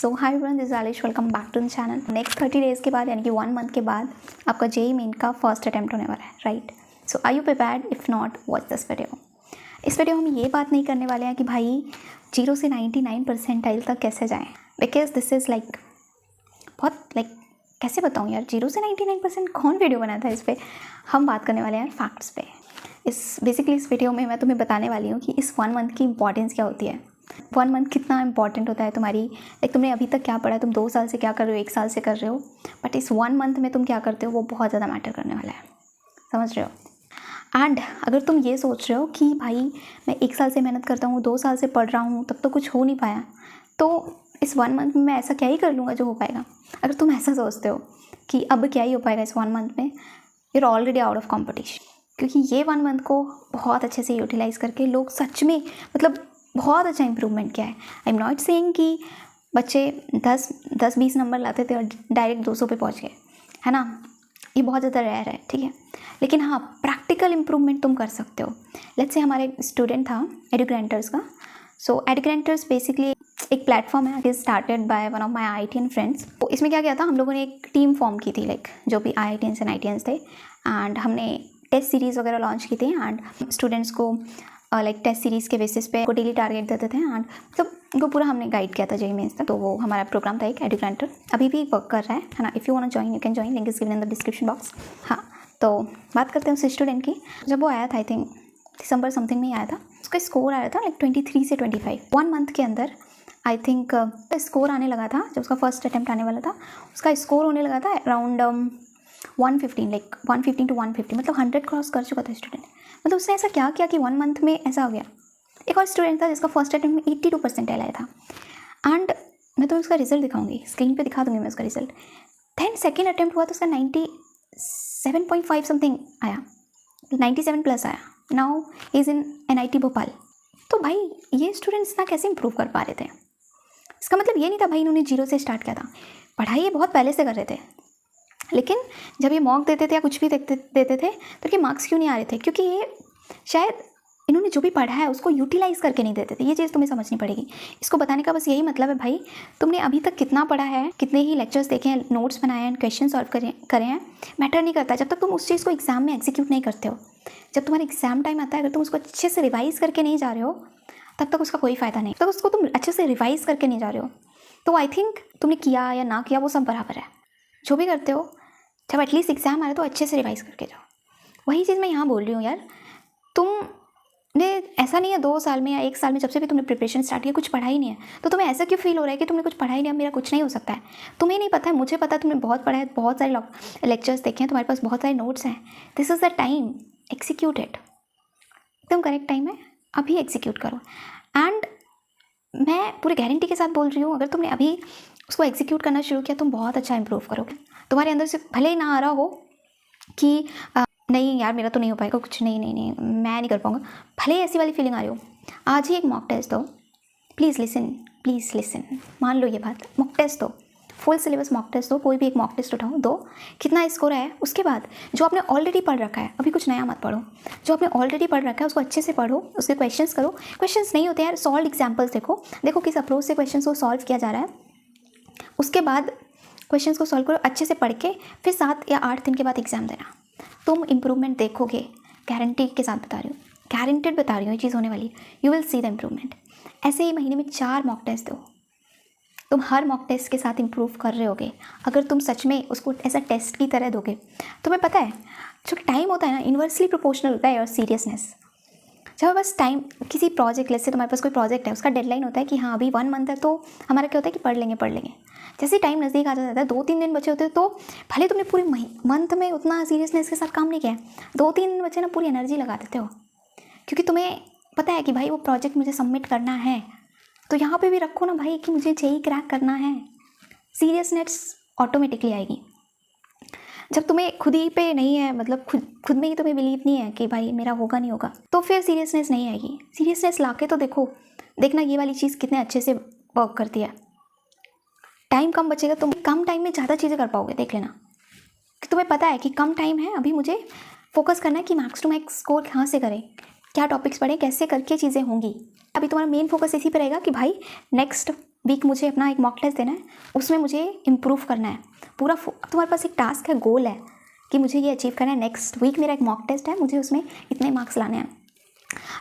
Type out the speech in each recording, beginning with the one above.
So hi everyone, this is Alish. Welcome back to the channel. Next 30 days के बाद यानी कि 1 मंथ के बाद आपका जेईई मेन का फर्स्ट अटैम्प्ट होने वाला है, right. So are you prepared? If not, watch this video. इस वीडियो में हम ये बात नहीं करने वाले हैं कि भाई 0 से 99 परसेंटाइल तक कैसे जाएँ, बिकॉज दिस इज़ लाइक बहुत कैसे बताऊँ यार, 0 से 99% कौन वीडियो बनाता है। इस पर हम बात करने वाले हैं फैक्ट्स पे। बेसिकली इस वीडियो में मैं तुम्हें बताने वाली हूँ कि इस 1 मंथ की इंपॉर्टेंस क्या होती है, 1 मंथ कितना इंपॉर्टेंट होता है तुम्हारी। तुमने अभी तक क्या पढ़ा है, तुम 2 साल से क्या कर रहे हो, 1 साल से कर रहे हो, बट इस 1 मंथ में तुम क्या करते हो वो बहुत ज़्यादा मैटर करने वाला है, समझ रहे हो। एंड अगर तुम ये सोच रहे हो कि भाई मैं 1 साल से मेहनत करता हूँ, 2 साल से पढ़ रहा हूँ, तब तो कुछ हो नहीं पाया, तो इस 1 मंथ में मैं ऐसा क्या ही कर लूँगा जो हो पाएगा। अगर तुम ऐसा सोचते हो कि अब क्या ही हो पाएगा इस 1 मंथ में, you're already out of competition. क्योंकि ये 1 मंथ को बहुत अच्छे से यूटिलाइज़ करके लोग सच में बहुत अच्छा इंप्रूवमेंट किया है। आई एम नॉट सेइंग कि बच्चे 10-20 नंबर लाते थे और डायरेक्ट 200 पे पहुंच गए, है ना। ये बहुत ज़्यादा रेयर है, ठीक है। लेकिन हाँ, प्रैक्टिकल इंप्रूवमेंट तुम कर सकते हो। लेट्स से हमारे एक स्टूडेंट था एडुग्रेंटर्स का। सो एडुग्रेंटर्स बेसिकली एक प्लेटफॉर्म है, started by one of my IITian friends. तो इसमें क्या किया था, हम लोगों ने एक टीम फॉर्म की थी, जो भी IITians एंड IITians थे, एंड हमने टेस्ट सीरीज़ वगैरह लॉन्च की थी। एंड स्टूडेंट्स को टेस्ट सीरीज़ के बेसिस पे को डेली टारगेट देते थे, एंड उनको पूरा हमने गाइड किया था जेईई मेंस तक। तो वो हमारा प्रोग्राम था एक एडुग्रेंटर, अभी भी वर्क कर रहा है ना। If you want to join, you can join, link is given in the description box. हाँ, तो बात करते हैं उस स्टूडेंट की। जब वो आया था, आई थिंक दिसंबर समथिंग में ही आया था, उसका स्कोर आया था 23 से 25। 1 मंथ के अंदर आई थिंक स्कोर आने लगा था। जब उसका फर्स्ट अटैम्प्ट आने वाला था, उसका स्कोर होने लगा था अराउंड 115, 115 to 150, 100 क्रॉस कर चुका था स्टूडेंट। उसने ऐसा क्या किया कि 1 मंथ में ऐसा हो गया। एक और स्टूडेंट था जिसका फर्स्ट अटैम्प्ट में 82 परसेंटाइल आया था, एंड मैं तुम्हें उसका रिजल्ट दिखाऊंगी, स्क्रीन पे दिखा दूंगी मैं उसका रिजल्ट। देन सेकेंड अटैम्प्ट हुआ तो उसका 97.5 समथिंग आया, 97 प्लस आया। Now is in NIT Bhopal. तो भाई ये स्टूडेंट्स ना कैसे इंप्रूव कर पा रहे थे। इसका मतलब ये नहीं था भाई इन्होंने 0 से स्टार्ट किया था, पढ़ाई ये बहुत पहले से कर रहे थे। लेकिन जब ये मॉक देते थे या कुछ भी देते थे तो कि मार्क्स क्यों नहीं आ रहे थे, क्योंकि ये शायद इन्होंने जो भी पढ़ा है उसको यूटिलाइज़ करके नहीं देते थे। ये चीज़ तुम्हें समझनी पड़ेगी। इसको बताने का बस यही मतलब है, भाई तुमने अभी तक कितना पढ़ा है, कितने ही लेक्चर्स देखे हैं, नोट्स बनाए हैं, क्वेश्चन सॉल्व करे हैं, मैटर नहीं करता जब तक तुम उस चीज़ को एग्जाम में एग्जीक्यूट नहीं करते हो। जब तुम्हारा एग्जाम टाइम आता है, अगर तुम उसको अच्छे से रिवाइज़ करके नहीं जा रहे हो, तब तक उसका कोई फ़ायदा नहीं। तब उसको तुम अच्छे से रिवाइज़ करके नहीं जा रहे हो, तो आई थिंक तुमने किया या ना किया वो सब बराबर है। जो भी करते हो, जब एटलीस्ट एग्जाम आ रहा है तो अच्छे से रिवाइज़ करके जाओ। वही चीज़ मैं यहाँ बोल रही हूँ यार। तुमने ऐसा नहीं है 2 साल में या 1 साल में जब से भी तुमने प्रिपरेशन स्टार्ट किया कुछ पढ़ा ही नहीं है, तो तुम्हें ऐसा क्यों फील हो रहा है कि तुमने कुछ पढ़ा ही नहीं है, मेरा कुछ नहीं हो सकता है। तुम्हें नहीं पता है, मुझे पता है, तुमने बहुत पढ़ा है, बहुत सारे लेक्चर्स देखे हैं, तुम्हारे पास बहुत सारे नोट्स हैं। This is the time, execute it. एकदम करेक्ट टाइम है, अभी एग्जीक्यूट करो। एंड मैं पूरी गारंटी के साथ बोल रही हूँ, अगर तुमने अभी उसको एग्जीक्यूट करना शुरू किया, तुम बहुत अच्छा इंप्रूव करोगे। तुम्हारे अंदर से भले ही ना आ रहा हो कि नहीं यार मेरा तो नहीं हो पाएगा, कुछ नहीं मैं नहीं कर पाऊंगा, भले ही ऐसी वाली फीलिंग आ रही हो, आज ही एक मॉक टेस्ट दो। प्लीज़ लिसन, मान लो ये बात, मॉक टेस्ट दो, फुल सिलेबस मॉक टेस्ट दो, कोई भी एक मॉक टेस्ट उठाओ, दो, कितना स्कोर आया। उसके बाद जो आपने ऑलरेडी पढ़ रखा है, अभी कुछ नया मत पढ़ो, जो आपने ऑलरेडी पढ़ रखा है उसको अच्छे से पढ़ो, उसके क्वेश्चंस करो। क्वेश्चंस नहीं होते यार, सॉल्व एग्जाम्पल्स देखो किस अप्रोच से क्वेश्चन को सॉल्व किया जा रहा है। उसके बाद क्वेश्चंस को सॉल्व करो अच्छे से पढ़ के, फिर 7 या 8 दिन के बाद एग्जाम देना, तुम इंप्रूवमेंट देखोगे। गारंटी के साथ बता रही हूँ, गारंटेड बता रही हूँ, ये चीज़ होने वाली, you will see the improvement. ऐसे ही महीने में 4 मॉक टेस्ट दो, तुम हर मॉक टेस्ट के साथ इंप्रूव कर रहे होगे। अगर तुम सच में उसको ऐसा टेस्ट की तरह दोगे, तुम्हें पता है जो टाइम होता है ना, इन्वर्सली प्रोपोर्शनल होता है और सीरियसनेस। जब बस टाइम किसी प्रोजेक्ट, जैसे तुम्हारे पास कोई प्रोजेक्ट है, उसका डेडलाइन होता है कि हाँ अभी 1 मंथ है, तो हमारा क्या होता है कि पढ़ लेंगे। जैसे टाइम नज़दीक आ जाता है, 2-3 दिन बचे होते हैं, तो भले तुमने पूरे मंथ में उतना सीरियसनेस के साथ काम नहीं किया, 2-3 दिन बचे ना, पूरी एनर्जी लगा देते हो, क्योंकि तुम्हें पता है कि भाई वो प्रोजेक्ट मुझे सबमिट करना है। तो यहाँ पे भी रखो ना भाई कि मुझे जेईई क्रैक करना है, सीरियसनेस ऑटोमेटिकली आएगी। जब तुम्हें खुद ही पे नहीं है, खुद में ही तुम्हें बिलीव नहीं है कि भाई मेरा होगा नहीं होगा, तो फिर सीरियसनेस नहीं आएगी। सीरियसनेस लाके तो देखना ये वाली चीज़ कितने अच्छे से वर्क करती है। टाइम कम बचेगा, तुम कम टाइम में ज़्यादा चीज़ें कर पाओगे। देख लेना कि तुम्हें पता है कि कम टाइम है, अभी मुझे फोकस करना है कि मैक्स टू मैक्स स्कोर कहाँ से करें, क्या टॉपिक्स पढ़ें, कैसे करके चीज़ें होंगी। अभी तुम्हारा मेन फोकस इसी पर रहेगा कि भाई नेक्स्ट वीक मुझे अपना एक मॉक टेस्ट देना है, उसमें मुझे इम्प्रूव करना है पूरा। तुम्हारे पास एक टास्क है, गोल है कि मुझे ये अचीव करना है। नेक्स्ट वीक मेरा एक मॉक टेस्ट है, मुझे उसमें इतने मार्क्स लाने हैं।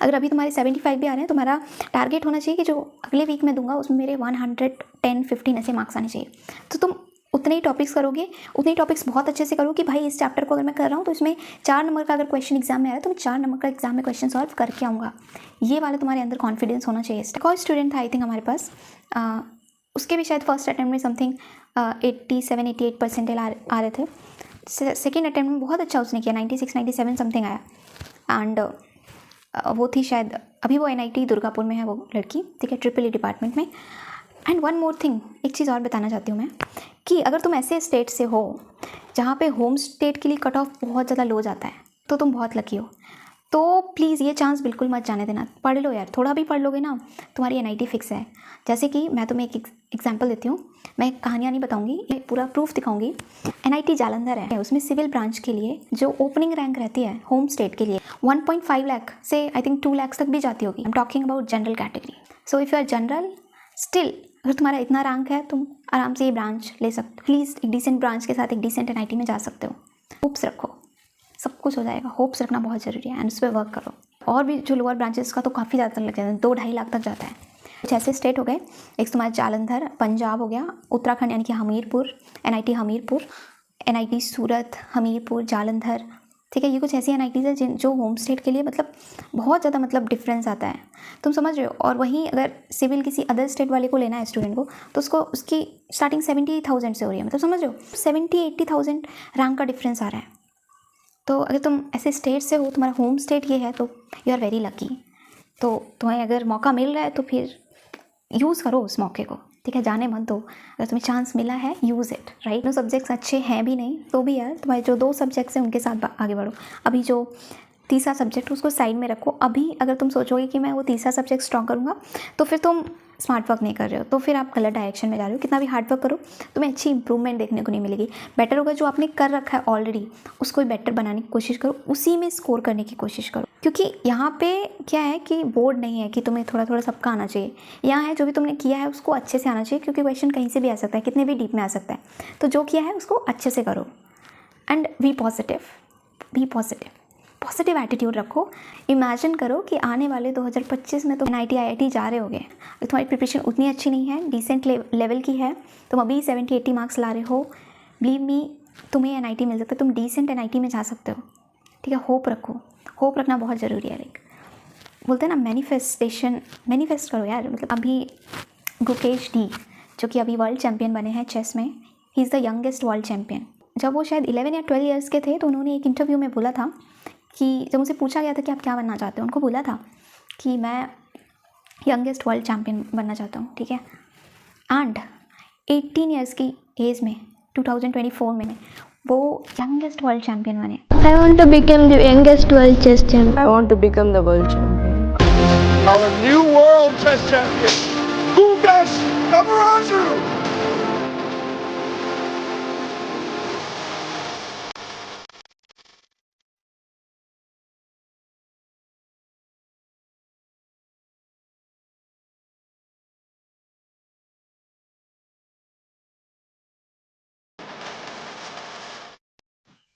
अगर अभी तुम्हारे 75 भी आ रहे हैं, तुम्हारा टारगेट होना चाहिए कि जो अगले वीक में दूंगा उसमें मेरे 110, 15 ऐसे मार्क्स आने चाहिए। तो तुम उतने ही टॉपिक्स करोगे, उतने ही टॉपिक्स बहुत अच्छे से करो कि भाई इस चैप्टर को अगर मैं कर रहा हूँ तो इसमें 4 नंबर का अगर क्वेश्चन एग्जाम में आ रहा है तो मैं 4 नंबर का एग्जाम में क्वेश्चन सॉल्व करके आऊँगा। ये वाला तुम्हारे अंदर कॉन्फिडेंस होना चाहिए। कोई स्टूडेंट था आई थिंक हमारे पास, उसके भी शायद फर्स्ट अटैम्प्ट में समथिंग 87-88 परसेंटेज आ रहे थे। सेकेंड अटैम्प्ट में बहुत अच्छा उसने किया, 96-97 समथिंग आया। एंड वो थी शायद, अभी वो NIT दुर्गापुर में है वो लड़की, ठीक है, EEE डिपार्टमेंट में। एंड वन मोर थिंग, एक चीज़ और बताना चाहती हूँ मैं कि अगर तुम ऐसे स्टेट से हो जहाँ पे होम स्टेट के लिए कट ऑफ बहुत ज़्यादा लो जाता है तो तुम बहुत लकी हो। तो प्लीज़ ये चांस बिल्कुल मत जाने देना। पढ़ लो यार, थोड़ा भी पढ़ लोगे ना तुम्हारी NIT फिक्स है। जैसे कि मैं तुम्हें एक एग्जांपल देती हूँ, मैं कहानियाँ नहीं बताऊँगी, ये पूरा प्रूफ दिखाऊँगी। NIT जालंधर है, उसमें सिविल ब्रांच के लिए जो ओपनिंग रैंक रहती है होम स्टेट के लिए 1.5 लाख से आई थिंक 2 लाख तक भी जाती होगी। I am talking about general category. So if you are general still, अगर तुम्हारा इतना रैंक है तुम आराम से ये ब्रांच ले सकते हो। प्लीज़ एक डिसेंट ब्रांच के साथ एक डिसेंट NIT में जा सकते हो। होप्स रखो, सब कुछ हो जाएगा। होप्स रखना बहुत ज़रूरी है एंड उस पर वर्क करो। और भी जो लोअर ब्रांचेस का तो काफ़ी ज़्यादा लग जाता है, 2-2.5 लाख तक जाता है। कुछ ऐसे स्टेट हो गए, एक तुम्हारा जालंधर, पंजाब हो गया, उत्तराखंड यानी कि हमीरपुर, NIT हमीरपुर, NIT सूरत, हमीरपुर, जालंधर, ठीक है। ये कुछ ऐसी NITs है जो होम स्टेट के लिए मतलब बहुत ज़्यादा मतलब डिफरेंस आता है, तुम समझ रहे हो। और वहीं अगर सिविल किसी अदर स्टेट वाले को लेना है स्टूडेंट को तो उसको उसकी स्टार्टिंग 70,000 से हो रही है, मतलब समझ रहे हो 70-80,000 रैंक का डिफरेंस आ रहा है। तो अगर तुम ऐसे स्टेट से हो, तुम्हारा होम स्टेट ये है, तो यू आर वेरी लकी। तो तुम्हें अगर मौका मिल रहा है तो फिर यूज़ करो उस मौके को, ठीक है, जाने मत दो। अगर तुम्हें चांस मिला है यूज़ इट, राइट। जो सब्जेक्ट्स अच्छे हैं भी नहीं तो भी यार तुम्हारे जो 2 सब्जेक्ट्स हैं उनके साथ आगे बढ़ो। अभी जो तीसरा सब्जेक्ट उसको साइड में रखो। अभी अगर तुम सोचोगे कि मैं वो तीसरा सब्जेक्ट स्ट्रॉन्ग करूँगा तो फिर तुम स्मार्ट वर्क नहीं कर रहे हो, तो फिर आप गलत डायरेक्शन में जा रहे हो। कितना भी हार्ड वर्क करो तुम्हें अच्छी इंप्रूवमेंट देखने को नहीं मिलेगी। बेटर होगा जो आपने कर रखा है ऑलरेडी उसको बेटर बनाने की कोशिश करो, उसी में स्कोर करने की कोशिश करो। क्योंकि यहाँ पे क्या है कि बोर्ड नहीं है कि तुम्हें थोड़ा थोड़ा सबका आना चाहिए। यहाँ है जो भी तुमने किया है उसको अच्छे से आना चाहिए, क्योंकि क्वेश्चन कहीं से भी आ सकता है, कितने भी डीप में आ सकता है। तो जो किया है उसको अच्छे से करो एंड बी पॉजिटिव एटीट्यूड रखो। इमेजिन करो कि आने वाले 2025 में तो NIT IIT जा रहे होगे, तुम्हारी प्रिपरेशन उतनी अच्छी नहीं है, डिसेंट लेवल की है, तुम अभी 70-80 मार्क्स ला रहे हो, बिलीव मी तुम्हें NIT मिल सकता है, तुम डिसेंट NIT में जा सकते हो, ठीक है। होप रखो, होप रखना बहुत ज़रूरी है। लाइक बोलते हैं ना मैनिफेस्ट करो यार। मतलब अभी गुकेश डी जो कि अभी वर्ल्ड चैम्पियन बने हैं चेस में, he is the youngest world champion. जब वो शायद 11 या 12 ईयर्स के थे तो उन्होंने एक इंटरव्यू में बोला था कि जब उनसे पूछा गया था कि आप क्या बनना चाहते हो, उनको बोला था कि मैं यंगेस्ट वर्ल्ड चैम्पियन बनना चाहता हूँ, ठीक है। एंड 18 ईयर्स की एज में 2024 में वो यंगेस्ट वर्ल्ड चैम्पियन बने। I want to become the youngest world chess champion. I want to become the world champion. Our new world chess champion, Gugas Amaraju.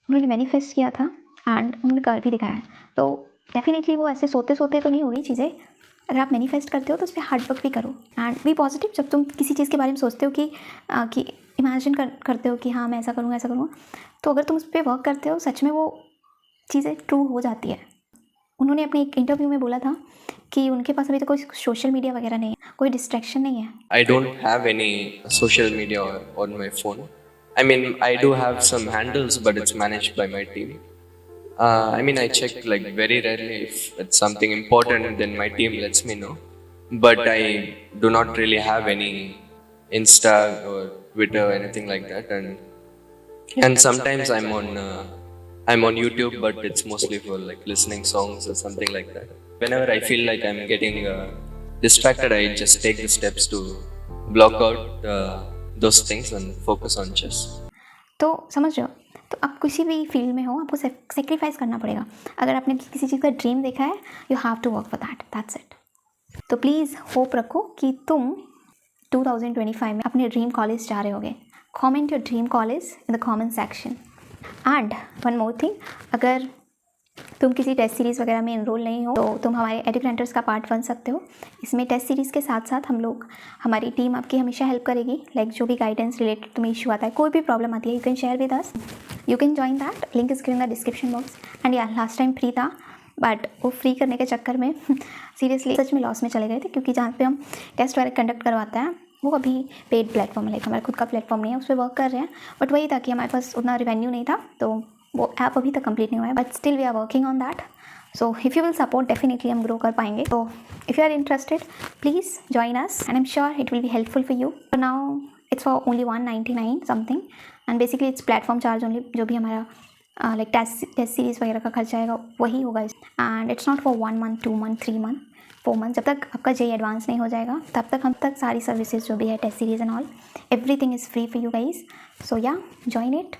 उन्होंने मैनिफेस्ट किया था एंड उन्होंने कर भी दिखाया है। तो डेफिनेटली वो ऐसे सोते सोते तो नहीं होगी चीज़ें। अगर आप मैनिफेस्ट करते हो तो उस पर हार्ड वर्क भी करो एंड बी पॉजिटिव। जब तुम किसी चीज़ के बारे में सोचते हो कि इमेजिन करते हो कि हाँ मैं ऐसा करूँगा, तो अगर तुम उस पर वर्क करते हो सच में वो चीज़ें ट्रू हो जाती है। उन्होंने अपने एक इंटरव्यू में बोला था कि उनके पास अभी तो कोई सोशल मीडिया वगैरह नहीं है, कोई डिस्ट्रैक्शन नहीं है। I don't have any social media on my phone. I mean, I do have some handles, but it's managed by my team. I mean, I check like very rarely if it's something important, then my team lets me know. But I do not really have any Insta or Twitter or anything like that. And sometimes I'm on YouTube, but it's mostly for like listening songs or something like that. Whenever I feel like I'm getting distracted, I just take the steps to block out those things and focus on chess. तो समझ रहे हो, तो आप किसी भी field में हो आपको सेक्रीफाइस करना पड़ेगा। अगर आपने किसी चीज़ का ड्रीम देखा है you have to work for that's it. तो प्लीज़ होप रखो कि तुम 2025 में अपने ड्रीम कॉलेज जा रहे होगे, comment your dream college in the comment section. And one more thing, अगर तुम किसी टेस्ट सीरीज़ वगैरह में इनरोल नहीं हो तो तुम हमारे एडुकेंटर्स का पार्ट बन सकते हो। इसमें टेस्ट सीरीज़ के साथ साथ हमारी टीम आपकी हमेशा हेल्प करेगी। लाइक जो भी गाइडेंस रिलेटेड तुम्हें इशू आता है, कोई भी प्रॉब्लम आती है, you can share with us, you can join that, link is given in the description box. And यार लास्ट टाइम फ्री था, बट वो फ्री करने के चक्कर में सीरियसली सच में लॉस में चले गए थे, क्योंकि जहाँ पे हम टेस्ट वगैरह कंडक्ट करवाते हैं वो अभी पेड प्लेटफॉर्म है, लाइक हमारा खुद का प्लेटफॉर्म नहीं है, उस पर वर्क कर रहे हैं। बट वही था कि हमारे पास उतना रेवेन्यू नहीं था, तो वो ऐप अभी तक कंप्लीट नहीं हुआ है, but still we are working on that. So if you will support, definitely हम ग्रो कर पाएंगे। तो if you are interested, please join us and I am sure it will be helpful for you. Now it's for only 199 something, and basically it's platform charge only, जो भी हमारा like test series वगैरह का खर्चा आएगा वही होगा। And it's not for 1 month, 2 month, 3 month, 4 month. जब तक आपका जेई एडवांस नहीं हो जाएगा तब तक हम तक सारी सर्विसेज जो भी है, test series and all, everything is free for you guys. So yeah join it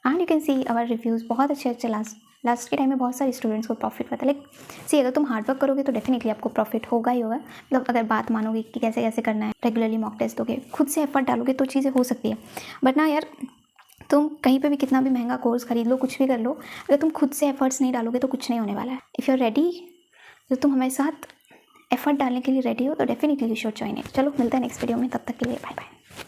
and you can see our reviews. बहुत अच्छे लास्ट के टाइम में बहुत सारे स्टूडेंट्स को प्रॉफिट हुआ था। लाइक सी, अगर तुम हार्डवर्क करोगे तो डेफिनेटली आपको प्रॉफिट होगा ही होगा। मतलब अगर बात मानोगे कि कैसे कैसे करना है, रेगुलरली मॉक टेस्ट दोगे, खुद से एफर्ट डालोगे तो चीज़ें हो सकती है। बट ना यार, तुम कहीं पे भी कितना भी महंगा कोर्स खरीद लो, कुछ भी कर लो, अगर तुम खुद से एफर्ट्स नहीं डालोगे तो कुछ नहीं होने वाला है। इफ़ यू आर रेडी, तो तुम हमारे साथ एफर्ट डालने के लिए रेडी हो तो definitely you should join it. चलो मिलते हैं नेक्स्ट वीडियो में, तब तक के लिए बाय बाय।